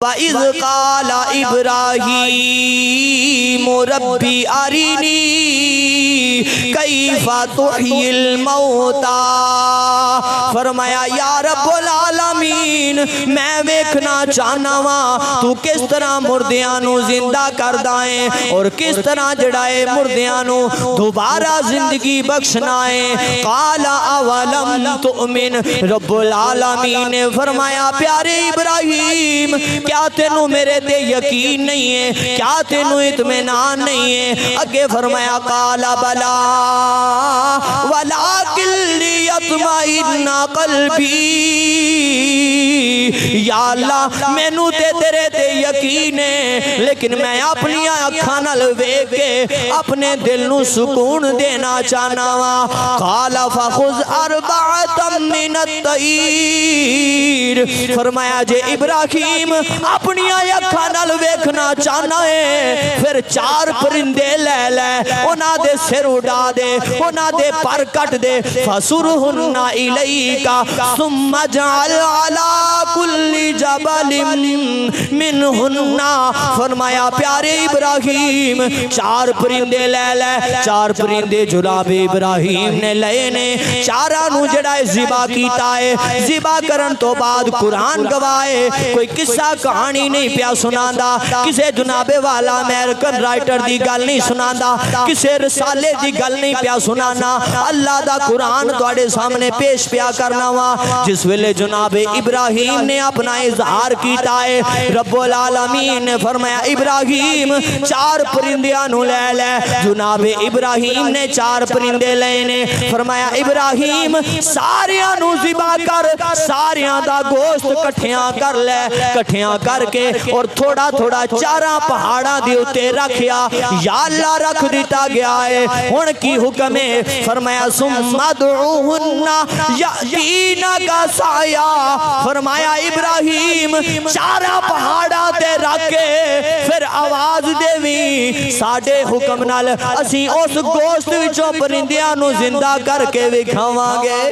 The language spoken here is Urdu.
وَإِذْ قَالَ إِبْرَاهِيمُ رَبِّ أَرِنِي كَيْفَ تُحْيِي الْمَوْتَى فرمایا یا رب العالمین میں ویکھنا چاہنا وا تو کس طرح مردیاں نو زندہ کردا ہے اور کس طرح جڑا ہے مردیاں نو دوبارہ زندگی بخشنا ہے۔ قال اولم تؤمن رب العالمین نے فرمایا پیارے ابراہیم کیا تینوں میرے تے یقین نہیں ہے، کیا تینوں اطمینان نہیں ہے؟ اگے فرمایا قال بلا ولکن لیطمئن قلبی یا اللہ مینوں تے تیرے تے یقین ہے لیکن میں اپنی اکھاں نال ویکھ کے اپنے دل نو سکون دینا چاہنا وا۔ قال فخذ اربعۃ من الطیر فرمایا جے ابراہیم اپنی اکھاں نال ویکھنا چاہنا ہے پھر 4 پرندے لے لے انہاں دے سر اڑا دے انہاں دے پر کٹ دے فسرہن الیک ثم اجعل علی کل جبل منہن فرمایا پیارے ابراہیم 4 پرندے لے لے 4 پرندے جناب ابراہیم نے لئے نے چاراں نو جڑا ذبح کیتا ہے ذبح کرن تو بعد قرآن گواہے کوئی قصہ کہانی نہیں پیا سناندا کسے جناب والا امریکن رائٹر دی گل نہیں سناندا کسے رسالے دی گل نہیں پیا سنانا اللہ دا قرآن تواڈے سامنے پیش پیا کرنا وا۔ جس ویلے جناب ابراہیم نے اپنا اظہار کیتا ہے رب العالمین نے فرمایا ابراہیم 4 پرندیاں نو لے لے جناب ابراہیم نے 4 پرندے لے نے فرمایا ابراہیم ساریاں نو ذبح کر ساریاں دا گوشت کٹھیاں کر لے کٹھیاں کر کے اور تھوڑا تھوڑا 4 پہاڑاں دے اوتے رکھیا یا اللہ رکھ دیتا گیا ہے۔ ہن کی حکم ہے فرمایا ثم ادعوہن یأتینک سعیا فرمایا ابراہیم 4 پہاڑاں تے رکھ کے پھر آواز دیویں ساڈے حکم نال اسی اس گوشت وچوں پرندیاں نو زندہ کر کے وکھاواں گے۔